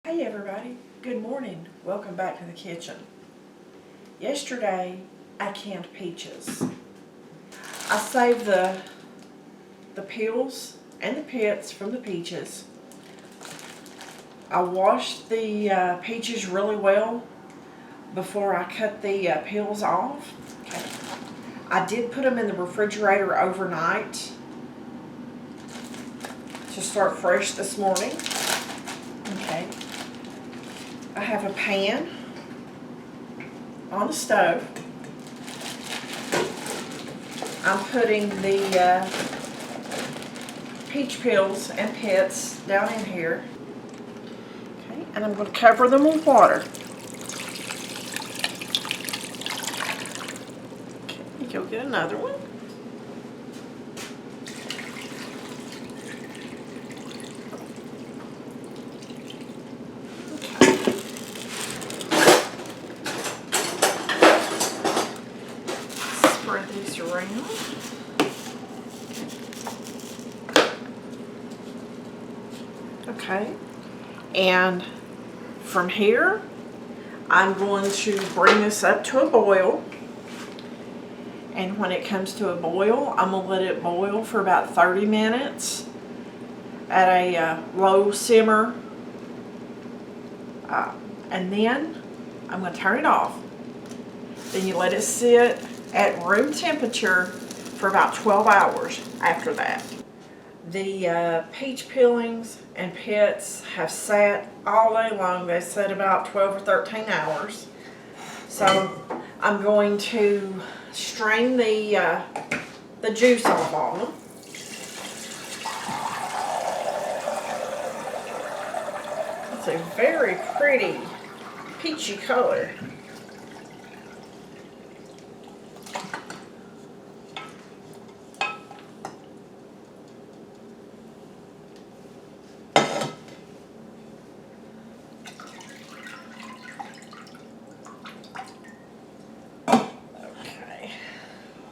Hey everybody, good morning. Welcome back to the kitchen. Yesterday I canned peaches. I saved the peels and the pits from the peaches. I washed the peaches really well before I cut the peels off. Okay. I did put them in the refrigerator overnight to start fresh this morning. Okay. I have a pan on the stove. I'm putting the peach peels and pits down in here. Okay, and I'm going to cover them with water. Okay, go get another one. Spread these around. Okay, and from here I'm going to bring this up to a boil, and when it comes to a boil I'm going to let it boil for about 30 minutes at a low simmer, and then I'm going to turn it off. Then you let it sit at room temperature for about 12 hours after that. The peach peelings and pits have sat all day long. They sat about 12 or 13 hours. So I'm going to strain the juice off of them. It's a very pretty peachy color.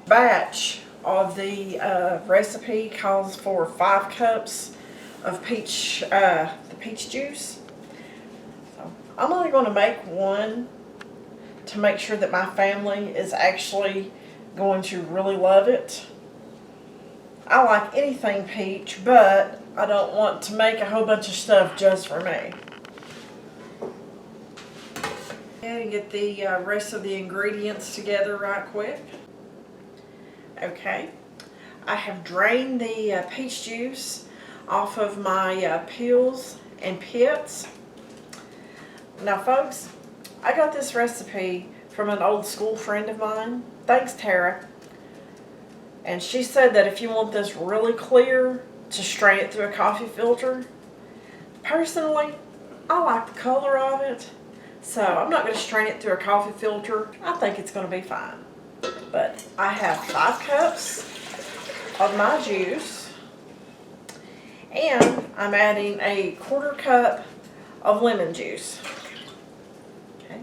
Batch of the recipe calls for 5 cups of the peach juice. So I'm only going to make one to make sure that my family is actually going to really love it. I like anything peach, but I don't want to make a whole bunch of stuff just for me. And get the rest of the ingredients together right quick. Okay, I have drained the peach juice off of my peels and pits. Now folks, I got this recipe from an old school friend of mine. Thanks, Tara. And she said that if you want this really clear, to strain it through a coffee filter. Personally, I like the color of it, so I'm not going to strain it through a coffee filter. I think it's going to be fine. But I have 5 cups of my juice, and I'm adding a 1/4 cup of lemon juice. Okay.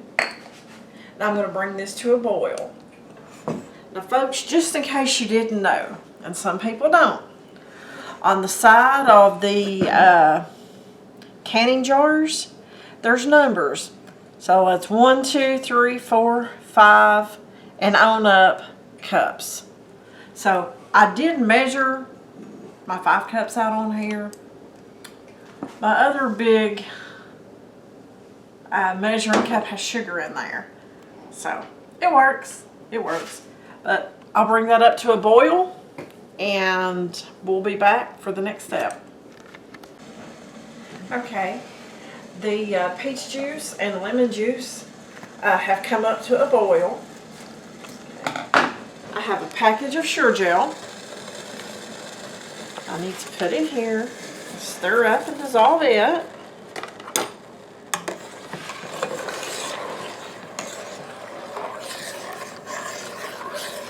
Now I'm going to bring this to a boil. Now folks, just in case you didn't know, and some people don't, on the side of the canning jars, there's numbers. So it's 1, 2, 3, 4, 5, and on up cups. So I did measure my 5 cups out on here. My other big measuring cup has sugar in there. So it works. It works. But I'll bring that up to a boil and we'll be back for the next step. Okay, the peach juice and lemon juice have come up to a boil. I have a package of jell. I need to put in here, stir up and dissolve it.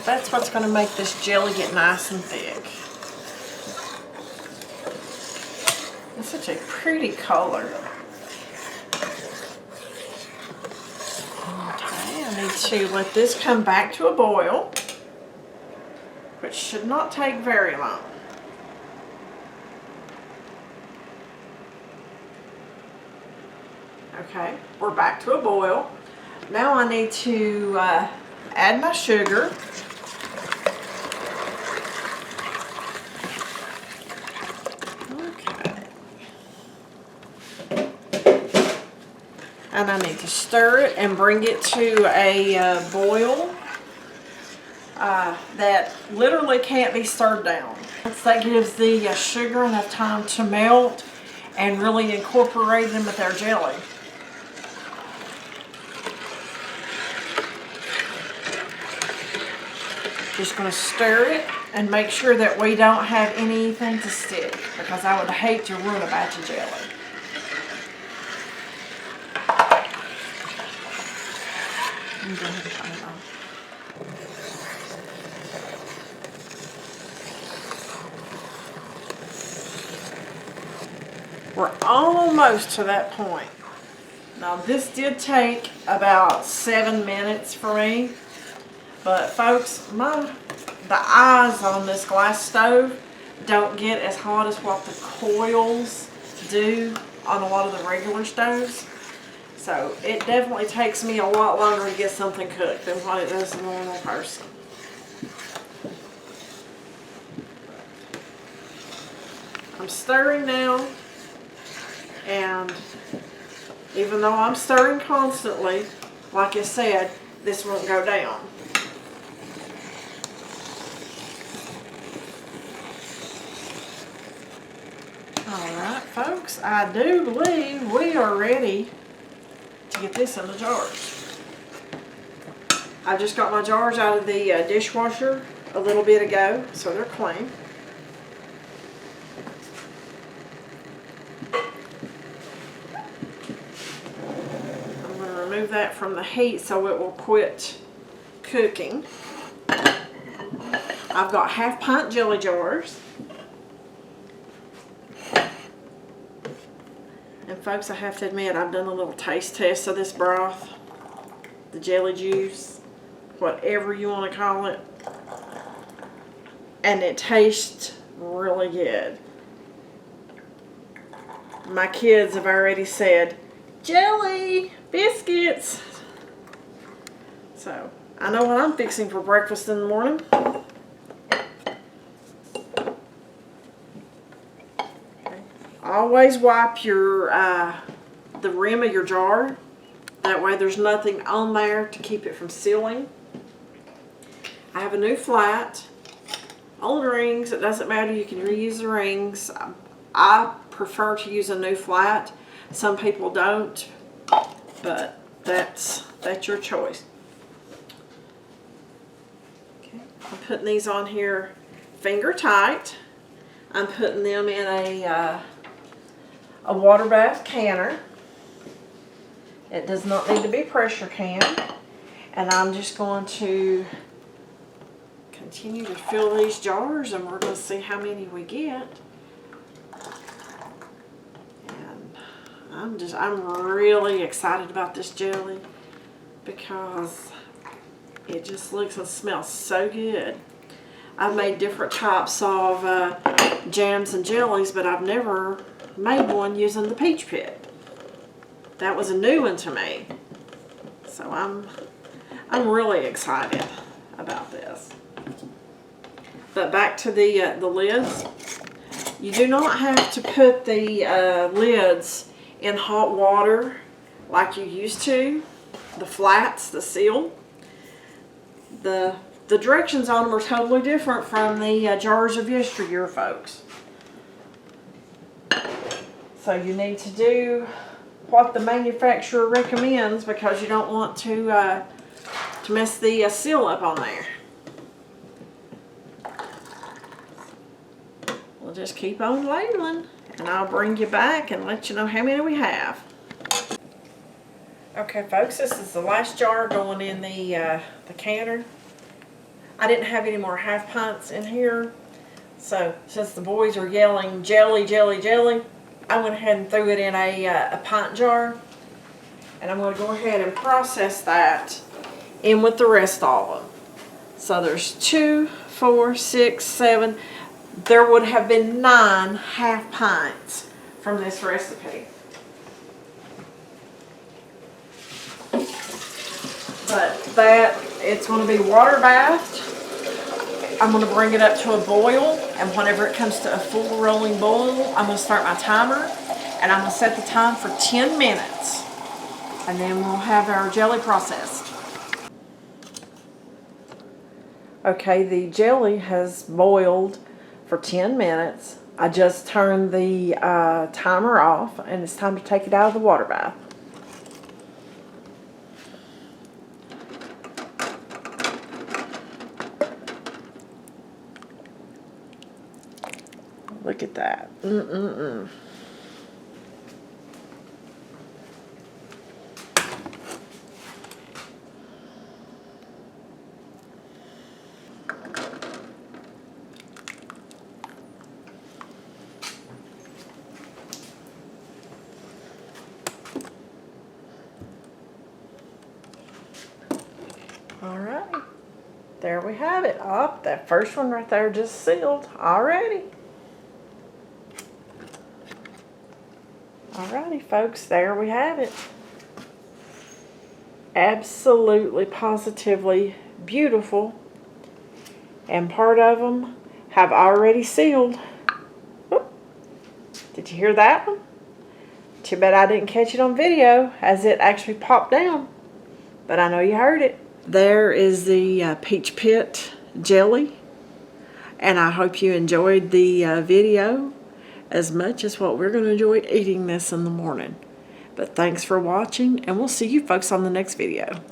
That's what's going to make this jelly get nice and thick. It's such a pretty color. Okay, I need to let this come back to a boil, which should not take very long. Okay, we're back to a boil. Now I need to add my sugar. Okay. And I need to stir it and bring it to a boil that literally can't be stirred down. That gives the sugar enough time to melt and really incorporate them with our jelly. Just going to stir it and make sure that we don't have anything to stick, because I would hate to ruin a batch of jelly. Go ahead and turn it on. We're almost to that point. Now this did take about 7 minutes for me, but folks, the eyes on this glass stove don't get as hot as what the coils do on a lot of the regular stoves. So it definitely takes me a lot longer to get something cooked than what it does a normal person. I'm stirring now, and even though I'm stirring constantly, like I said, this won't go down. Alright folks, I do believe we are ready to get this in the jars. I just got my jars out of the dishwasher a little bit ago, so they're clean. I'm going to remove that from the heat so it will quit cooking. I've got half-pint jelly jars. And folks, I have to admit, I've done a little taste test of this broth, the jelly juice, whatever you want to call it, and it tastes really good. My kids have already said, jelly, biscuits. So, I know what I'm fixing for breakfast in the morning. Always wipe your the rim of your jar. That way there's nothing on there to keep it from sealing. I have a new flat. Old rings, it doesn't matter, you can reuse the rings. I prefer to use a new flat. Some people don't, but that's your choice. Okay, I'm putting these on here finger tight. I'm putting them in a water bath canner. It does not need to be pressure canned. And I'm just going to continue to fill these jars, and we're going to see how many we get. And I'm really excited about this jelly because it just looks and smells so good. I've made different types of jams and jellies, but I've never made one using the peach pit. That was a new one to me. So I'm really excited about this. But back to the lids. You do not have to put the lids in hot water like you used to. The flats, the seal. The directions on them are totally different from the jars of yesteryear, folks. So you need to do what the manufacturer recommends because you don't want to mess the seal up on there. We'll just keep on ladling, and I'll bring you back and let you know how many we have. Okay, folks, this is the last jar going in the canner. I didn't have any more half pints in here, so since the boys are yelling jelly, jelly, jelly, I went ahead and threw it in a pint jar, and I'm going to go ahead and process that in with the rest of them. So there's 2, 4, 6, 7. There would have been 9 half pints from this recipe. But that, it's going to be water bathed. I'm going to bring it up to a boil, and whenever it comes to a full rolling boil, I'm going to start my timer, and I'm going to set the time for 10 minutes. And then we'll have our jelly processed. Okay, the jelly has boiled for 10 minutes. I just turned the timer off, and it's time to take it out of the water bath. Look at that. All right, there we have it. Oh, that first one right there just sealed already. Alrighty, folks, there we have it. Absolutely, positively beautiful. And part of them have already sealed. Whoop. Did you hear that one? Too bad I didn't catch it on video as it actually popped down. But I know you heard it. There is the peach pit jelly. And I hope you enjoyed the video as much as what we're going to enjoy eating this in the morning. But thanks for watching, and we'll see you folks on the next video.